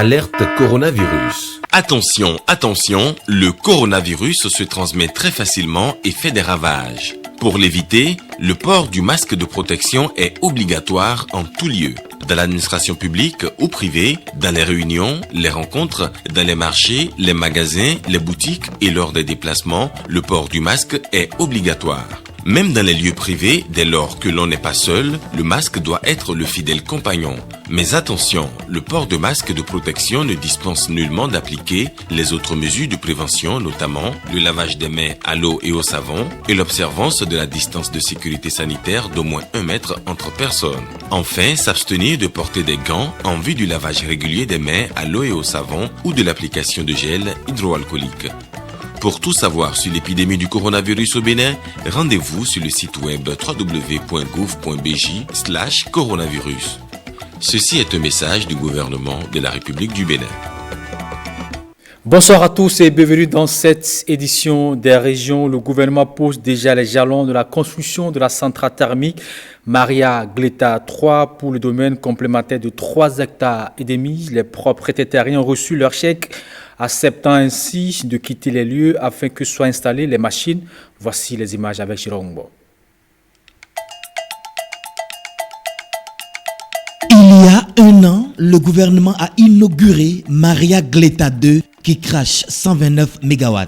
Alerte coronavirus. Attention, attention, le coronavirus se transmet très facilement et fait des ravages. Pour l'éviter, le port du masque de protection est obligatoire en tout lieu. Dans l'administration publique ou privée, dans les réunions, les rencontres, dans les marchés, les magasins, les boutiques et lors des déplacements, le port du masque est obligatoire. Même dans les lieux privés, dès lors que l'on n'est pas seul, le masque doit être le fidèle compagnon. Mais attention, le port de masque de protection ne dispense nullement d'appliquer les autres mesures de prévention, notamment le lavage des mains à l'eau et au savon et l'observance de la distance de sécurité sanitaire d'au moins 1 mètre entre personnes. Enfin, s'abstenir de porter des gants en vue du lavage régulier des mains à l'eau et au savon ou de l'application de gel hydroalcoolique. Pour tout savoir sur l'épidémie du coronavirus au Bénin, rendez-vous sur le site web www.gouv.bj/coronavirus. Ceci est un message du gouvernement de la République du Bénin. Bonsoir à tous et bienvenue dans cette édition des régions. Le gouvernement pose déjà les jalons de la construction de la centrale thermique Maria Gleta 3 pour le domaine complémentaire de 3 hectares et demi. Les propriétaires terriens ont reçu leur chèque, acceptant ainsi de quitter les lieux afin que soient installées les machines. Voici les images avec Jérôme. Il y a 1 an, le gouvernement a inauguré Maria Gleta 2 qui crache 129 MW.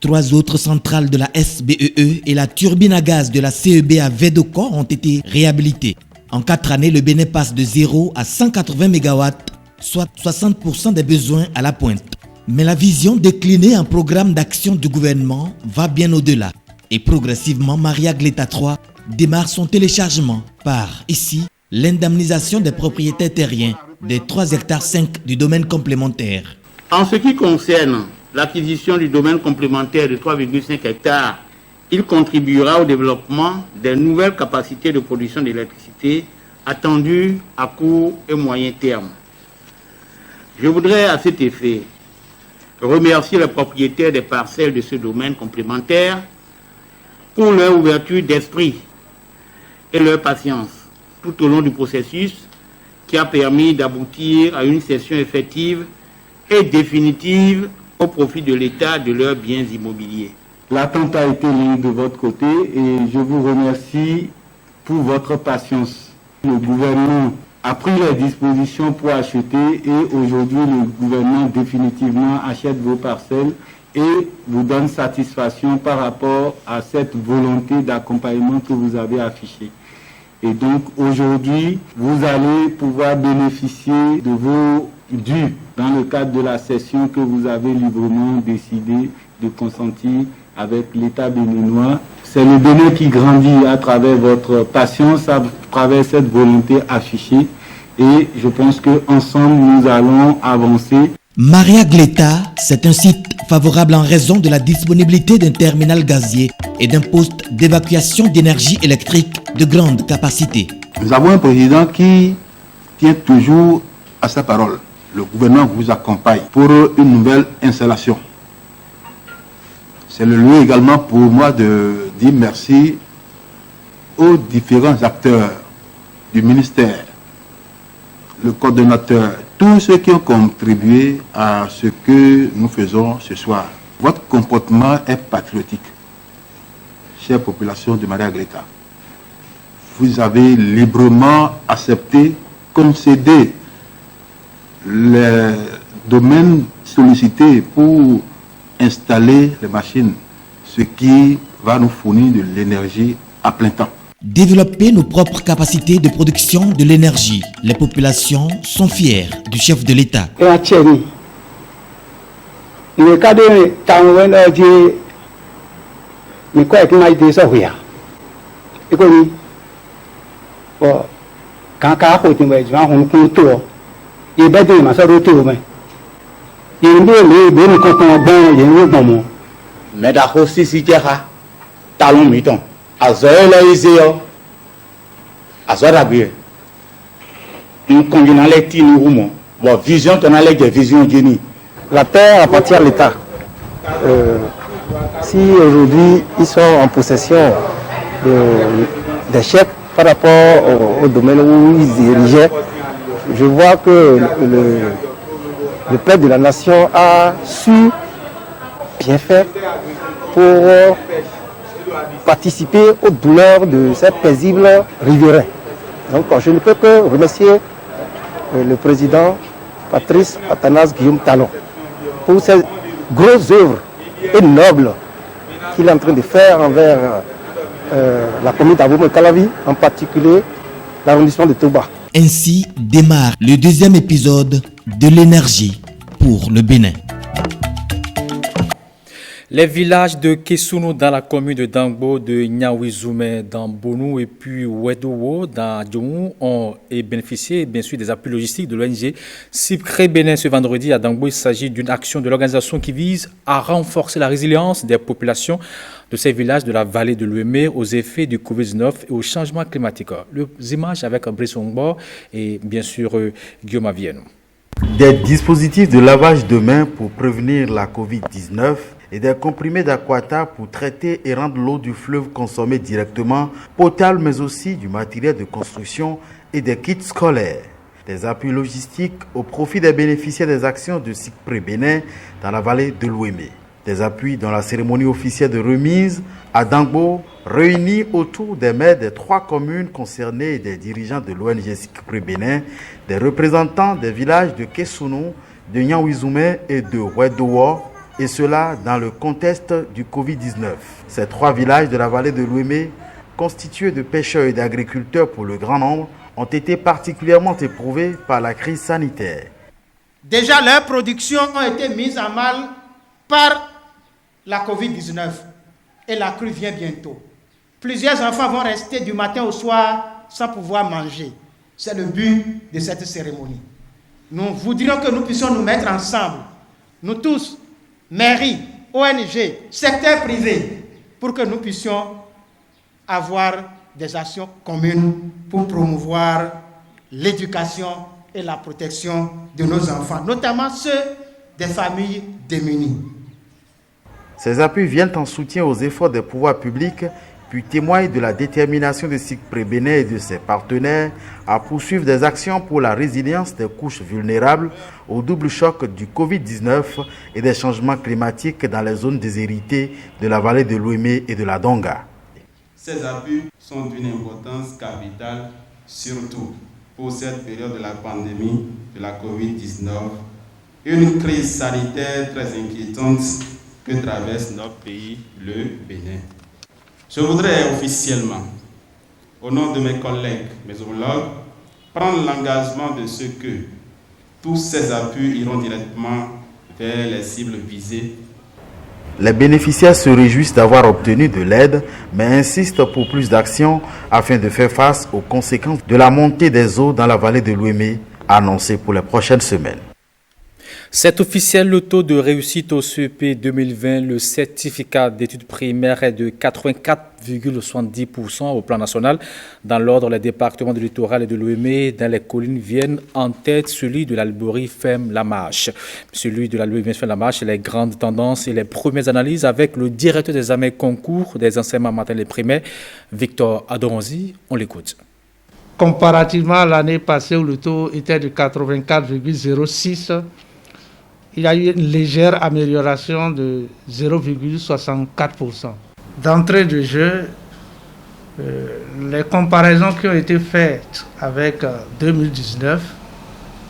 3 autres centrales de la SBEE et la turbine à gaz de la CEB à Védocor ont été réhabilitées. En 4 années, le Bénin passe de 0 à 180 MW, soit 60% des besoins à la pointe. Mais la vision déclinée en programme d'action du gouvernement va bien au-delà. Et progressivement, Maria Gleta 3 démarre son téléchargement par, ici, l'indemnisation des propriétaires terriens des 3 hectares 5 du domaine complémentaire. En ce qui concerne l'acquisition du domaine complémentaire de 3,5 hectares, il contribuera au développement des nouvelles capacités de production d'électricité attendues à court et moyen terme. Je voudrais à cet effet remercier les propriétaires des parcelles de ce domaine complémentaire pour leur ouverture d'esprit et leur patience tout au long du processus qui a permis d'aboutir à une cession effective et définitive au profit de l'État de leurs biens immobiliers. L'attente a été liée de votre côté et je vous remercie pour votre patience. Le gouvernement a pris les dispositions pour acheter et aujourd'hui le gouvernement définitivement achète vos parcelles et vous donne satisfaction par rapport à cette volonté d'accompagnement que vous avez affichée. Et donc aujourd'hui, vous allez pouvoir bénéficier de vos dus dans le cadre de la cession que vous avez librement décidé de consentir avec l'État béninois. C'est le Bénin qui grandit à travers votre patience, à travers cette volonté affichée. Et je pense qu'ensemble, nous allons avancer. Maria Gleta, c'est un site favorable en raison de la disponibilité d'un terminal gazier et d'un poste d'évacuation d'énergie électrique de grande capacité. Nous avons un président qui tient toujours à sa parole. Le gouvernement vous accompagne pour une nouvelle installation. C'est le lieu également pour moi de dire merci aux différents acteurs du ministère, le coordonnateur, tous ceux qui ont contribué à ce que nous faisons ce soir. Votre comportement est patriotique, chère population de Maria Gleta. Vous avez librement accepté, concédé les domaines sollicités pour installer les machines, ce qui va nous fournir de l'énergie à plein temps. Développer nos propres capacités de production de l'énergie. Les populations sont fières du chef de l'État. Mais d'accord, si talon miton. Azola iseo, azora bien. Nous combinons les tini roumo. Bon, vision, ton allègue vision génie. La terre appartient à l'État. Si aujourd'hui ils sont en possession des chèques par rapport au domaine où ils dirigeaient, je vois que le père de la nation a su bien faire pour participer aux douleurs de ces paisibles riverains. Donc je ne peux que remercier le président Patrice Athanas Guillaume Talon pour ces grosses œuvres et nobles qu'il est en train de faire envers la commune d'Abomey-Calavi, en particulier l'arrondissement de Touba. Ainsi démarre le deuxième épisode de l'énergie pour le Bénin. Les villages de Kessono dans la commune de Dangbo, de Nyawizoumé dans Bonou et puis Wedowo dans Djomou ont bénéficié bien sûr des appuis logistiques de l'ONG CIPCRE Bénin ce vendredi à Dangbo. Il s'agit d'une action de l'organisation qui vise à renforcer la résilience des populations de ces villages de la vallée de l'Ouémé aux effets du Covid-19 et au changement climatique. Les images avec Brice Ongbo et bien sûr Guillaume Avienne. Des dispositifs de lavage de mains pour prévenir la Covid-19 et des comprimés d'aquata pour traiter et rendre l'eau du fleuve consommée directement potable, mais aussi du matériel de construction et des kits scolaires. Des appuis logistiques au profit des bénéficiaires des actions de CIPCRE Bénin dans la vallée de l'Ouémé. Des appuis dans la cérémonie officielle de remise à Dangbo, réunis autour des maires des 3 communes concernées et des dirigeants de l'ONG CIPCRE Bénin, des représentants des villages de Kessono, de Nyawizoumé et de Wedowo, et cela dans le contexte du Covid-19. Ces 3 villages de la vallée de l'Ouémé, constitués de pêcheurs et d'agriculteurs pour le grand nombre, ont été particulièrement éprouvés par la crise sanitaire. Déjà, leurs productions ont été mises à mal par la Covid-19 et la crue vient bientôt. Plusieurs enfants vont rester du matin au soir sans pouvoir manger. C'est le but de cette cérémonie. Nous voudrions que nous puissions nous mettre ensemble, nous tous, mairie, ONG, secteur privé, pour que nous puissions avoir des actions communes pour promouvoir l'éducation et la protection de nos enfants, notamment ceux des familles démunies. Ces appuis viennent en soutien aux efforts des pouvoirs publics, puis témoignent de la détermination de CIPCRE Bénin et de ses partenaires à poursuivre des actions pour la résilience des couches vulnérables au double choc du Covid-19 et des changements climatiques dans les zones déshéritées de la vallée de l'Ouémé et de la Donga. Ces appuis sont d'une importance capitale, surtout pour cette période de la pandémie de la Covid-19, une crise sanitaire très inquiétante que traverse notre pays, le Bénin. Je voudrais officiellement, au nom de mes collègues, mes homologues, prendre l'engagement de ce que tous ces appuis iront directement vers les cibles visées. Les bénéficiaires se réjouissent d'avoir obtenu de l'aide, mais insistent pour plus d'actions afin de faire face aux conséquences de la montée des eaux dans la vallée de l'Ouémé, annoncée pour les prochaines semaines. C'est officiel, le taux de réussite au CEP 2020, le certificat d'études primaires est de 84,70% au plan national. Dans l'ordre, les départements du littoral et de l'Ouémé, dans les collines, viennent en tête. Celui de l'Albouri ferme la marche. Celui de l'Albouri ferme la marche, les grandes tendances et les premières analyses avec le directeur des examens concours des enseignements maternels et primaires, Victor Adoronzi. On l'écoute. Comparativement à l'année passée où le taux était de 84,06%, il y a eu une légère amélioration de 0,64%. D'entrée de jeu, les comparaisons qui ont été faites avec 2019,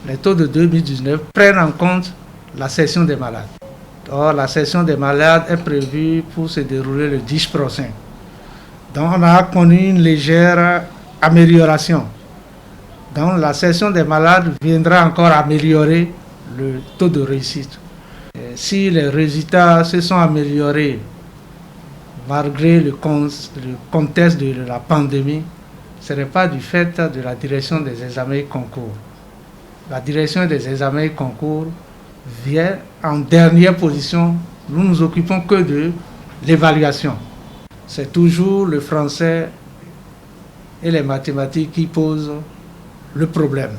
les taux de 2019 prennent en compte la session des malades. Or, la session des malades est prévue pour se dérouler le 10 prochain. Donc, on a connu une légère amélioration. Donc, la session des malades viendra encore améliorer le taux de réussite. Si les résultats se sont améliorés malgré le contexte de la pandémie, ce n'est pas du fait de la direction des examens et concours. La direction des examens et concours vient en dernière position. Nous nous occupons que de l'évaluation. C'est toujours le français et les mathématiques qui posent le problème.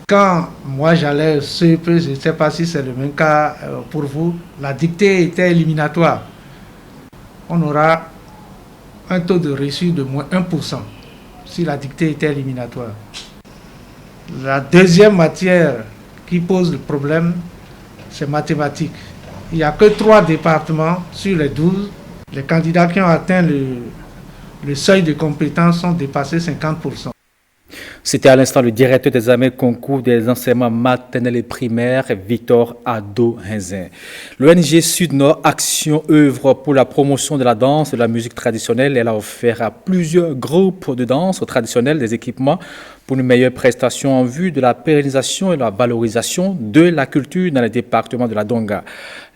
Quand moi j'allais au CEP, je ne sais pas si c'est le même cas pour vous, la dictée était éliminatoire. On aura un taux de réussite de moins 1% si la dictée était éliminatoire. La deuxième matière qui pose le problème, c'est mathématique. Il n'y a que 3 départements sur les 12. Les candidats qui ont atteint le seuil de compétence ont dépassé 50%. C'était à l'instant le directeur des examens concours des enseignements maternels et primaires, Victor Ado-Henzin. L'ONG Sud-Nord Action œuvre pour la promotion de la danse et de la musique traditionnelle. Elle a offert à plusieurs groupes de danse traditionnelle des équipements pour une meilleure prestation en vue de la pérennisation et de la valorisation de la culture dans le département de la Donga.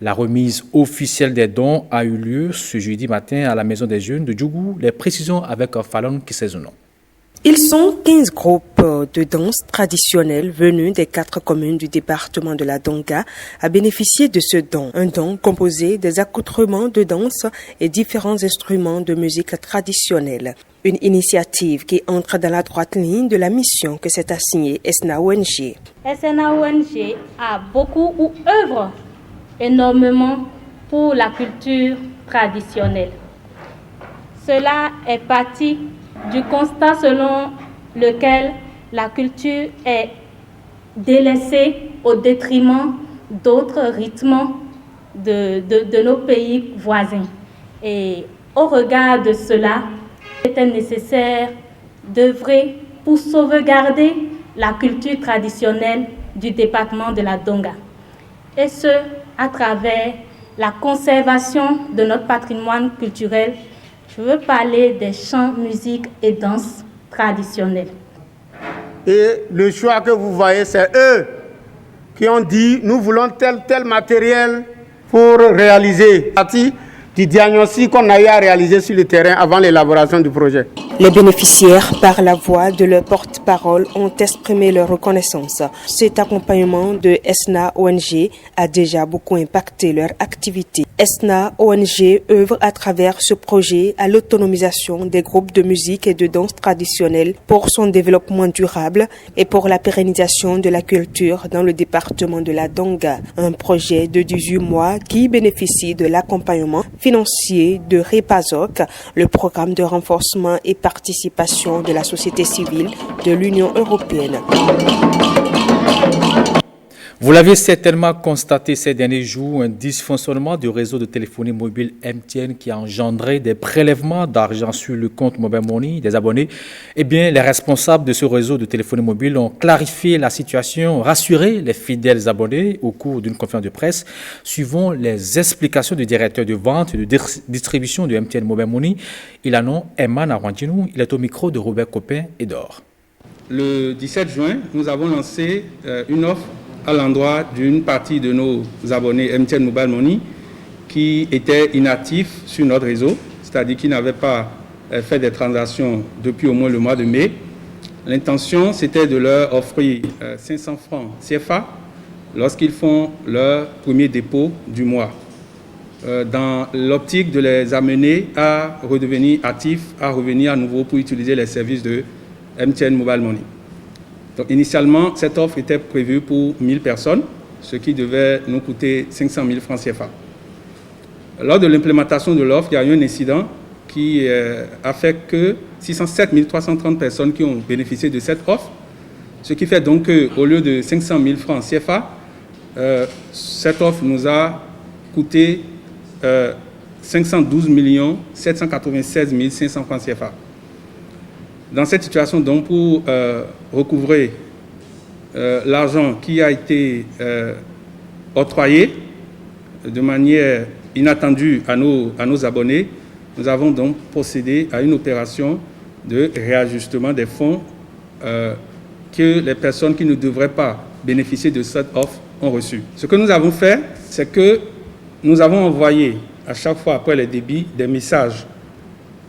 La remise officielle des dons a eu lieu ce jeudi matin à la Maison des Jeunes de Djougou. Les précisions avec Fallon Kissezuno. Ils sont 15 groupes de danse traditionnels venus des 4 communes du département de la Donga à bénéficier de ce don. Un don composé des accoutrements de danse et différents instruments de musique traditionnelle. Une initiative qui entre dans la droite ligne de la mission que s'est assignée Esna ONG. Esna ONG a beaucoup ou œuvre énormément pour la culture traditionnelle. Cela est parti du constat selon lequel la culture est délaissée au détriment d'autres rythmes de nos pays voisins. Et au regard de cela, il était nécessaire d'œuvrer pour sauvegarder la culture traditionnelle du département de la Donga. Et ce, à travers la conservation de notre patrimoine culturel. Je veux parler des chants, musique et danse traditionnels. Et le choix que vous voyez, c'est eux qui ont dit nous voulons tel matériel pour réaliser partie du diagnostic qu'on a eu à réaliser sur le terrain avant l'élaboration du projet. Les bénéficiaires, par la voix de leur porte-parole, ont exprimé leur reconnaissance. Cet accompagnement de Esna ONG a déjà beaucoup impacté leur activité. Esna ONG œuvre à travers ce projet à l'autonomisation des groupes de musique et de danse traditionnelle pour son développement durable et pour la pérennisation de la culture dans le département de la Donga. Un projet de 18 mois qui bénéficie de l'accompagnement financier de REPASOC, le programme de renforcement et participation de la société civile de l'Union européenne. Vous l'avez certainement constaté ces derniers jours, un dysfonctionnement du réseau de téléphonie mobile MTN qui a engendré des prélèvements d'argent sur le compte Mobile Money des abonnés. Eh bien, les responsables de ce réseau de téléphonie mobile ont clarifié la situation, rassuré les fidèles abonnés au cours d'une conférence de presse. Suivant les explications du directeur de vente et de distribution de MTN Mobile Money, il a nom Emman Arwandinou. Il est au micro de Robert Copin et d'Or. Le 17 juin, nous avons lancé une offre à l'endroit d'une partie de nos abonnés MTN Mobile Money qui étaient inactifs sur notre réseau, c'est-à-dire qui n'avaient pas fait des transactions depuis au moins le mois de mai. L'intention, c'était de leur offrir 500 francs CFA lorsqu'ils font leur premier dépôt du mois, dans l'optique de les amener à redevenir actifs, à revenir à nouveau pour utiliser les services de MTN Mobile Money. Donc, initialement, cette offre était prévue pour 1000 personnes, ce qui devait nous coûter 500 000 francs CFA. Lors de l'implémentation de l'offre, il y a eu un incident qui a fait que 607 330 personnes qui ont bénéficié de cette offre, ce qui fait donc qu'au lieu de 500 000 francs CFA, cette offre nous a coûté 512 796 500 francs CFA. Dans cette situation, donc, pour recouvrer l'argent qui a été octroyé de manière inattendue à nos abonnés, nous avons donc procédé à une opération de réajustement des fonds que les personnes qui ne devraient pas bénéficier de cette offre ont reçu. Ce que nous avons fait, c'est que nous avons envoyé à chaque fois après les débits des messages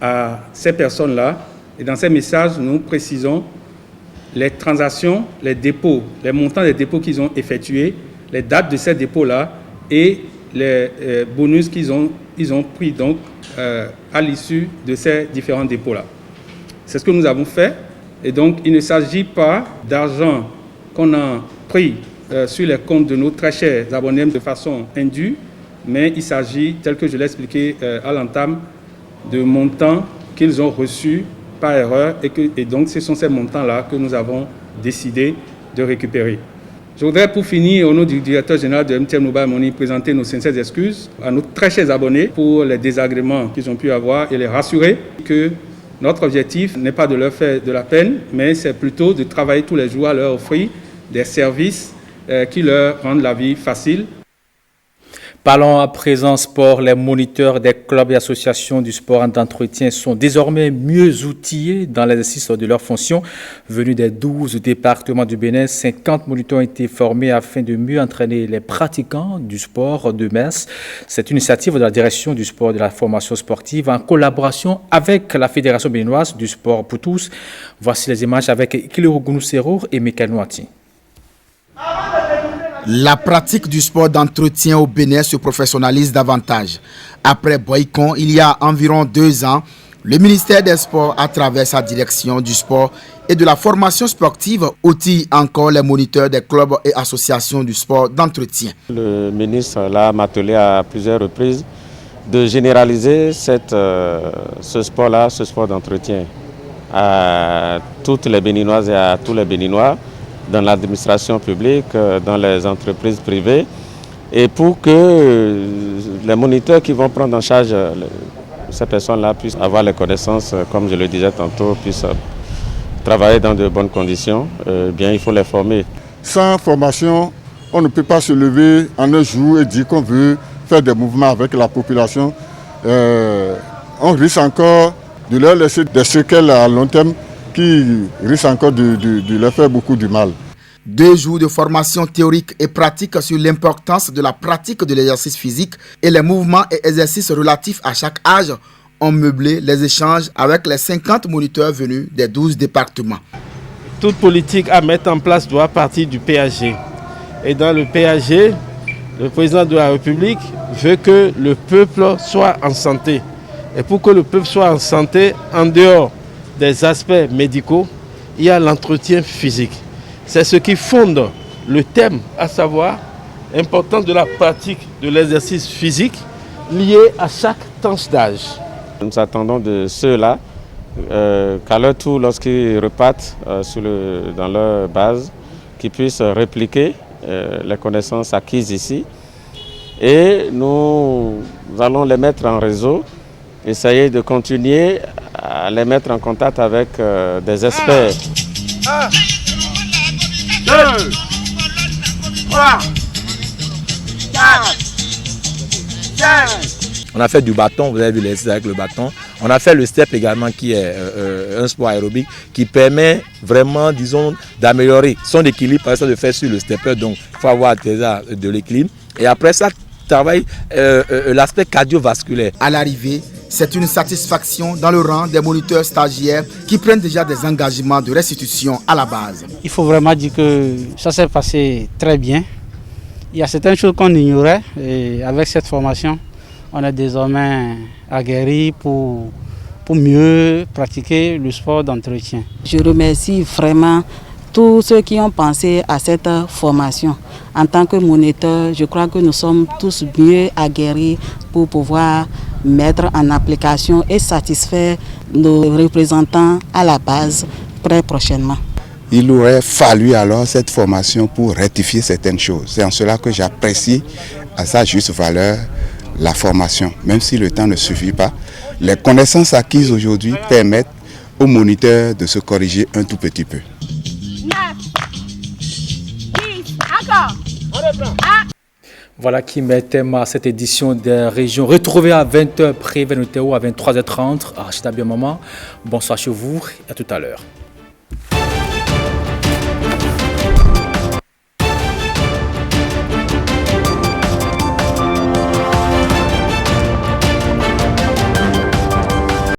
à ces personnes-là. Et dans ces messages, nous précisons les transactions, les dépôts, les montants des dépôts qu'ils ont effectués, les dates de ces dépôts-là et les bonus qu'ils ont pris donc, à l'issue de ces différents dépôts-là. C'est ce que nous avons fait. Et donc, il ne s'agit pas d'argent qu'on a pris sur les comptes de nos très chers abonnés de façon indue, mais il s'agit, tel que je l'ai expliqué à l'entame, de montants qu'ils ont reçus par erreur et donc ce sont ces montants-là que nous avons décidé de récupérer. Je voudrais pour finir, au nom du directeur général de MTN Mobile Money, présenter nos sincères excuses à nos très chers abonnés pour les désagréments qu'ils ont pu avoir et les rassurer que notre objectif n'est pas de leur faire de la peine, mais c'est plutôt de travailler tous les jours à leur offrir des services qui leur rendent la vie facile. Parlons à présent sport. Les moniteurs des clubs et associations du sport d'entretien sont désormais mieux outillés dans l'exercice de leurs fonctions. Venus des 12 départements du Bénin, 50 moniteurs ont été formés afin de mieux entraîner les pratiquants du sport de Metz. C'est une initiative de la direction du sport et de la formation sportive en collaboration avec la Fédération béninoise du sport pour tous. Voici les images avec Kilero Gounou et Michael Nouati. La pratique du sport d'entretien au Bénin se professionnalise davantage. Après Boycon, il y a environ 2 ans, le ministère des Sports, à travers sa direction du sport et de la formation sportive, outille encore les moniteurs des clubs et associations du sport d'entretien. Le ministre l'a martelé à plusieurs reprises de généraliser ce sport-là, ce sport d'entretien, à toutes les Béninoises et à tous les Béninois, dans l'administration publique, dans les entreprises privées, et pour que les moniteurs qui vont prendre en charge ces personnes-là puissent avoir les connaissances, comme je le disais tantôt, puissent travailler dans de bonnes conditions, bien il faut les former. Sans formation, on ne peut pas se lever en un jour et dire qu'on veut faire des mouvements avec la population. On risque encore de leur laisser des séquelles à long terme qui risque encore de leur faire beaucoup de mal. 2 jours de formation théorique et pratique sur l'importance de la pratique de l'exercice physique et les mouvements et exercices relatifs à chaque âge ont meublé les échanges avec les 50 moniteurs venus des 12 départements. Toute politique à mettre en place doit partir du PAG. Et dans le PAG, le président de la République veut que le peuple soit en santé. Et pour que le peuple soit en santé, en dehors des aspects médicaux, il y a l'entretien physique. C'est ce qui fonde le thème, à savoir l'importance de la pratique de l'exercice physique lié à chaque tranche d'âge. Nous attendons de ceux-là qu'à leur tour, lorsqu'ils repartent dans leur base, qu'ils puissent répliquer les connaissances acquises ici. Et nous allons les mettre en réseau, essayer de continuer à les mettre en contact avec des experts. 2, 3, 4, 5. On a fait du bâton, vous avez vu l'exercice avec le bâton. On a fait le step également qui est un sport aérobique qui permet vraiment, disons, d'améliorer son équilibre. Par exemple, de faire sur le stepper, donc il faut avoir de l'équilibre. Et après ça, travaille l'aspect cardiovasculaire. À l'arrivée, c'est une satisfaction dans le rang des moniteurs stagiaires qui prennent déjà des engagements de restitution à la base. Il faut vraiment dire que ça s'est passé très bien. Il y a certaines choses qu'on ignorait et avec cette formation, on est désormais aguerri pour mieux pratiquer le sport d'entretien. Je remercie vraiment tous ceux qui ont pensé à cette formation. En tant que moniteur, je crois que nous sommes tous mieux aguerris pour pouvoir mettre en application et satisfaire nos représentants à la base très prochainement. Il aurait fallu alors cette formation pour rectifier certaines choses. C'est en cela que j'apprécie à sa juste valeur la formation. Même si le temps ne suffit pas, les connaissances acquises aujourd'hui permettent aux moniteurs de se corriger un tout petit peu. 9, 10, encore. Voilà qui met thème à cette édition des régions. Retrouvez à 20h près Vénétéo à 23h30 à Chita Bien Maman. Bonsoir chez vous et à tout à l'heure.